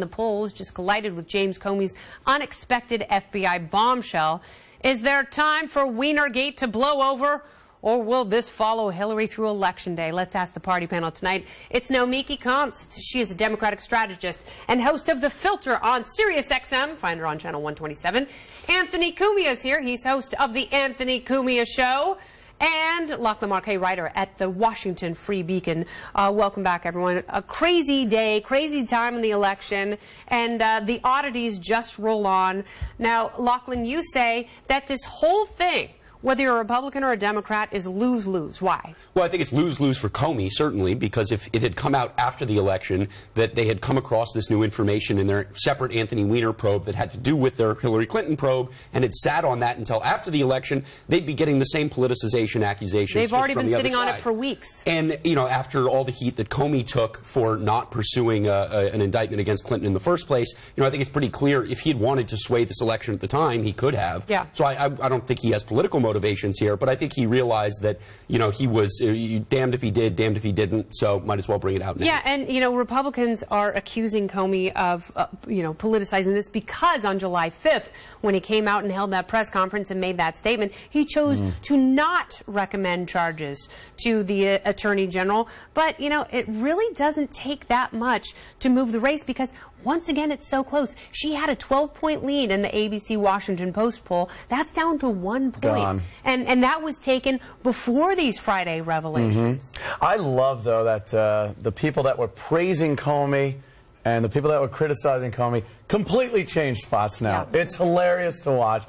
The polls just collided with James Comey's unexpected FBI bombshell. Is there time for Weinergate to blow over? Or will this follow Hillary through Election Day? Let's ask the party panel tonight. It's Nomiki Konst. She is a Democratic strategist and host of The Filter on SiriusXM. Find her on channel 127. Anthony Cumia is here. He's host of The Anthony Cumia Show. And Markay, writer at the Washington Free Beacon. Welcome back, everyone. A crazy day, crazy time in the election, and the oddities just roll on. Now, Lachlan, you say that this whole thing, whether you're a Republican or a Democrat, is lose-lose. Why? Well, I think it's lose-lose for Comey, certainly, because if it had come out after the election that they had come across this new information in their separate Anthony Weiner probe that had to do with their Hillary Clinton probe and had sat on that until after the election, they'd be getting the same politicization accusations. They've already been sitting on it for weeks. And, you know, after all the heat that Comey took for not pursuing an indictment against Clinton in the first place, you know, I think it's pretty clear if he had wanted to sway this election at the time, he could have. Yeah. So I don't think he has political motivations here, but I think he realized that, you know, he was damned if he did, damned if he didn't, so might as well bring it out now. Yeah, and, you know, Republicans are accusing Comey of, you know, politicizing this because on July 5th, when he came out and held that press conference and made that statement, he chose to not recommend charges to the Attorney General. But, you know, it really doesn't take that much to move the race because, once again, it's so close. She had a 12-point lead in the ABC Washington Post poll. That's down to 1 point. Gone. And that was taken before these Friday revelations. I love, though, that the people that were praising Comey and the people that were criticizing Comey completely changed spots now. Yeah. It's hilarious to watch.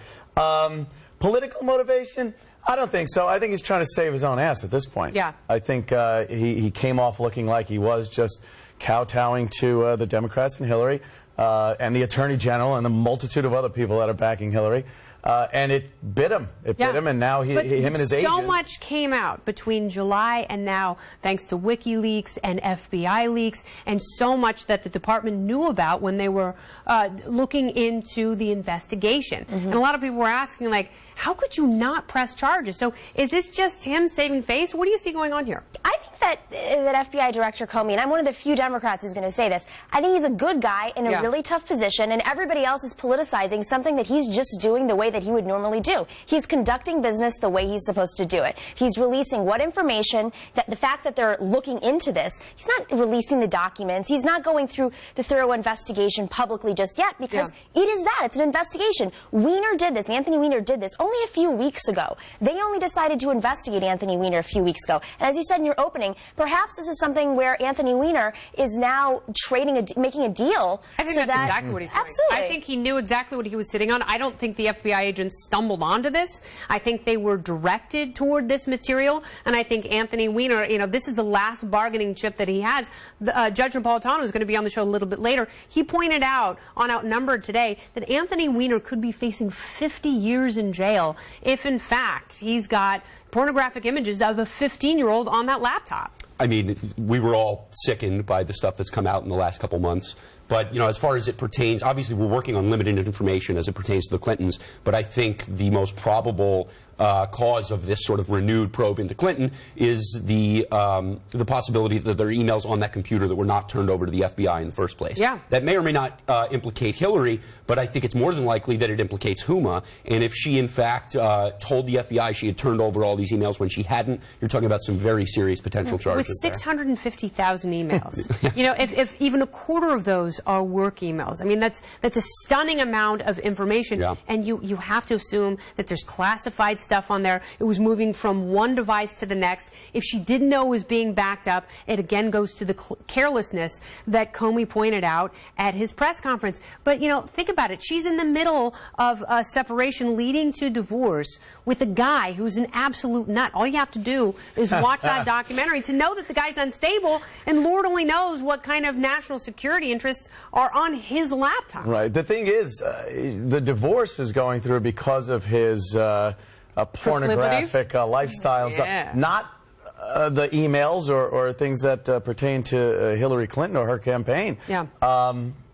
Political motivation? I don't think so. I think he's trying to save his own ass at this point. Yeah. I think he came off looking like he was just kowtowing to the Democrats and Hillary and the Attorney General and the multitude of other people that are backing Hillary. And it bit him. It bit him, and now him and his agents. So much came out between July and now, thanks to WikiLeaks and FBI leaks, and so much that the department knew about when they were looking into the investigation. And a lot of people were asking, like, how could you not press charges? So is this just him saving face? What do you see going on here? I think that FBI Director Comey, and I'm one of the few Democrats who's going to say this, I think he's a good guy in a really tough position, and everybody else is politicizing something that he's just doing the way that he would normally do. He's conducting business the way he's supposed to do it. He's releasing what information, that the fact that they're looking into this, he's not releasing the documents, he's not going through the thorough investigation publicly just yet, because it is that, it's an investigation. Weiner did this, Anthony Weiner did this only a few weeks ago. They only decided to investigate Anthony Weiner a few weeks ago. And as you said in your opening, perhaps this is something where Anthony Weiner is now making a deal. I think that's exactly what he's doing. Absolutely. I think he knew exactly what he was sitting on. I don't think the FBI agents stumbled onto this. I think they were directed toward this material, and I think Anthony Weiner, you know, this is the last bargaining chip that he has. Judge Napolitano is going to be on the show a little bit later. He pointed out on Outnumbered today that Anthony Weiner could be facing 50 years in jail if, in fact, he's got pornographic images of a 15-year-old on that laptop. I mean, we were all sickened by the stuff that's come out in the last couple months. But, you know, as far as it pertains, obviously we're working on limited information as it pertains to the Clintons, but I think the most probable cause of this sort of renewed probe into Clinton is the possibility that there are emails on that computer that were not turned over to the FBI in the first place. Yeah. That may or may not implicate Hillary, but I think it's more than likely that it implicates Huma. And if she, in fact, told the FBI she had turned over all these emails when she hadn't, you're talking about some very serious potential charges. With 650,000 emails. You know, if even a quarter of those are work emails, I mean, that's a stunning amount of information. Yeah. And you have to assume that there's classified stuff on there. It was moving from one device to the next. If she didn't know it was being backed up, it again goes to the carelessness that Comey pointed out at his press conference. But, you know, think about it. She's in the middle of a separation leading to divorce with a guy who's an absolute nut. All you have to do is watch that documentary to know that the guy's unstable, and Lord only knows what kind of national security interests are on his laptop. Right. The thing is, the divorce is going through because of his pornographic lifestyles, not the emails or things that pertain to Hillary Clinton or her campaign. Yeah.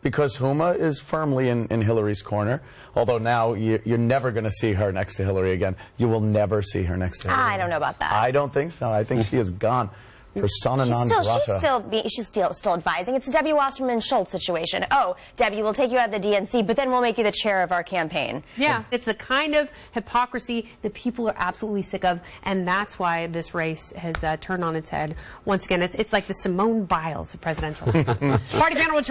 Because Huma is firmly in Hillary's corner, although now you're never going to see her next to Hillary again. You will never see her next to Hillary. I don't know about that. I don't think so. I think she is gone. persona non grata. She's still advising. It's a Debbie Wasserman Schultz situation. Oh, Debbie, we'll take you out of the DNC, but then we'll make you the chair of our campaign. Yeah, it's the kind of hypocrisy that people are absolutely sick of, and that's why this race has turned on its head once again. It's like the Simone Biles of presidential. Party panel.